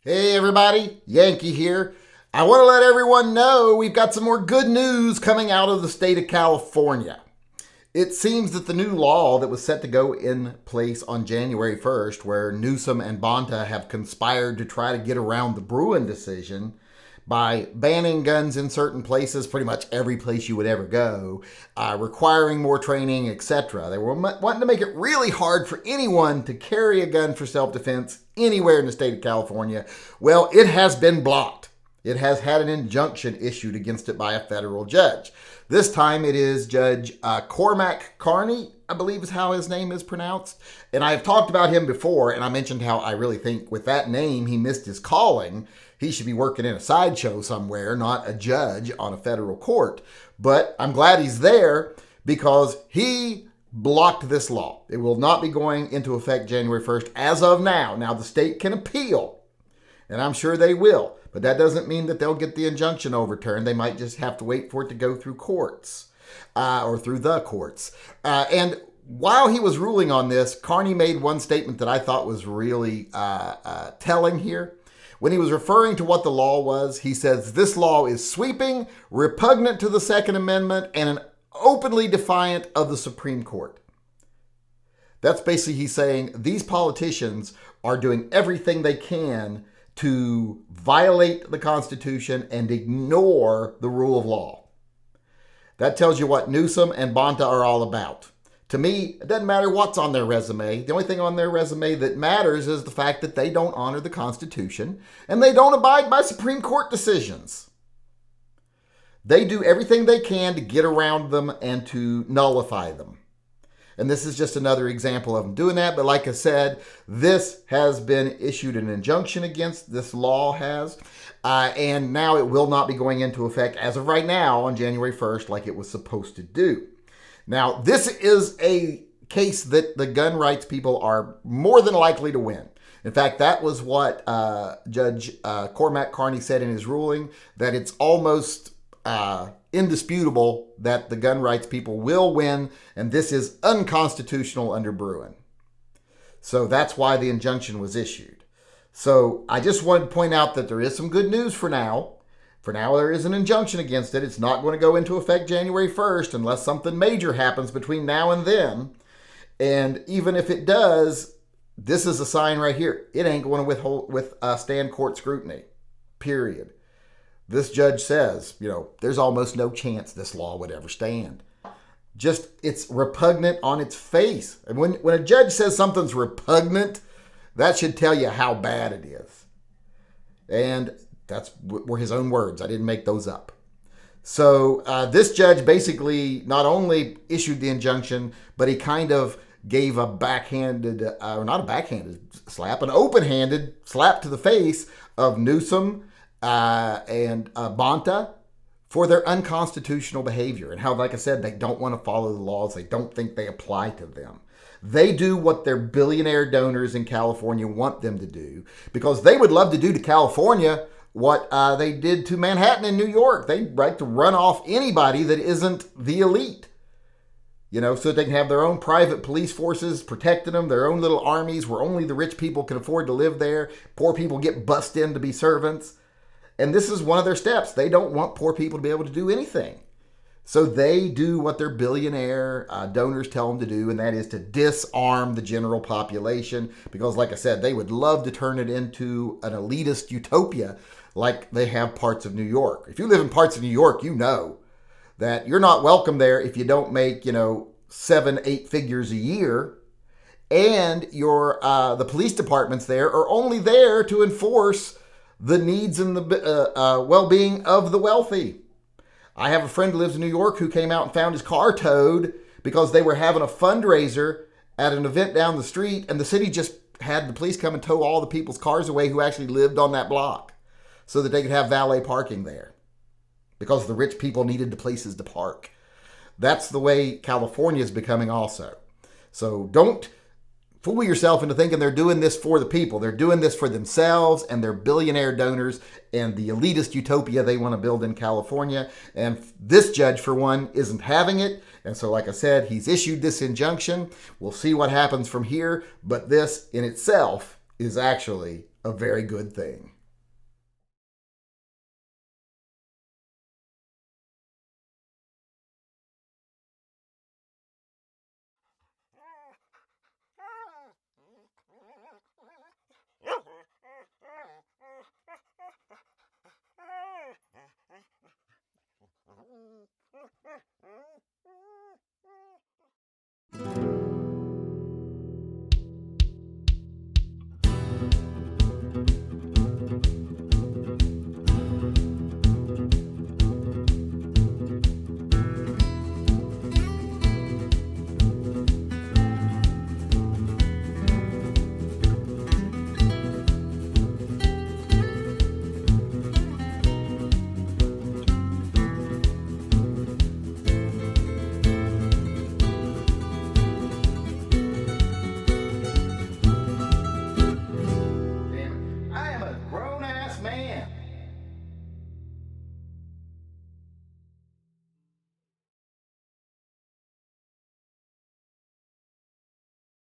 Hey everybody, Yankee here. I want to let everyone know we've got some more good news coming out of the state of California. It seems that the new law that was set to go in place on January 1st, where Newsom and Bonta have conspired to try to get around the Bruin decision by banning guns in certain places, pretty much every place you would ever go, requiring more training, etc. They were wanting to make it really hard for anyone to carry a gun for self-defense anywhere in the state of California. Well, it has been blocked. It has had an injunction issued against it by a federal judge. This time it is Judge Carney, I believe is how his name is pronounced. And I have talked about him before, and I mentioned how I really think with that name he missed his calling. He should be working in a sideshow somewhere, not a judge on a federal court. But I'm glad he's there because he blocked this law. It will not be going into effect January 1st as of now. Now, the state can appeal, and I'm sure they will. But that doesn't mean that they'll get the injunction overturned. They might just have to wait for it to go through courts or through the courts. And while he was ruling on this, Carney made one statement that I thought was really telling here. When he was referring to what the law was, he says, this law is sweeping, repugnant to the Second Amendment, and openly defiant of the Supreme Court. That's basically he's saying these politicians are doing everything they can to violate the Constitution and ignore the rule of law. That tells you what Newsom and Bonta are all about. To me, it doesn't matter what's on their resume. The only thing on their resume that matters is the fact that they don't honor the Constitution and they don't abide by Supreme Court decisions. They do everything they can to get around them and to nullify them. And this is just another example of them doing that. But like I said, this has been issued an injunction against. This law has. And now it will not be going into effect as of right now on January 1st like it was supposed to do. Now, this is a case that the gun rights people are more than likely to win. In fact, that was what Judge Carney said in his ruling, that it's almost indisputable that the gun rights people will win, and this is unconstitutional under Bruin. So that's why the injunction was issued. So I just wanted to point out that there is some good news for now. For now, there is an injunction against it. It's not going to go into effect January 1st unless something major happens between now and then. And even if it does, this is a sign right here. It ain't going to withstand court scrutiny, period. This judge says, there's almost no chance this law would ever stand. Just, it's repugnant on its face. And when a judge says something's repugnant, that should tell you how bad it is. And were his own words. I didn't make those up. So this judge basically not only issued the injunction, but he kind of gave a backhanded, or not a backhanded slap, an open-handed slap to the face of Newsom and Bonta for their unconstitutional behavior. And how, like I said, they don't want to follow the laws. They don't think they apply to them. They do what their billionaire donors in California want them to do, because they would love to do to California what they did to Manhattan and New York. They'd like to run off anybody that isn't the elite, so that they can have their own private police forces protecting them, their own little armies where only the rich people can afford to live there. Poor people get bussed in to be servants. And this is one of their steps. They don't want poor people to be able to do anything. So they do what their billionaire donors tell them to do, and that is to disarm the general population. Because, like I said, they would love to turn it into an elitist utopia like they have parts of New York. If you live in parts of New York, you know that you're not welcome there if you don't make, 7-8 figures a year. And the police departments there are only there to enforce the needs and the well-being of the wealthy. I have a friend who lives in New York who came out and found his car towed because they were having a fundraiser at an event down the street, and the city just had the police come and tow all the people's cars away who actually lived on that block so that they could have valet parking there because the rich people needed the places to park. That's the way California is becoming also. So don't fool yourself into thinking they're doing this for the people. They're doing this for themselves and their billionaire donors and the elitist utopia they want to build in California. And this judge, for one, isn't having it. And so, like I said, he's issued this injunction. We'll see what happens from here. But this in itself is actually a very good thing.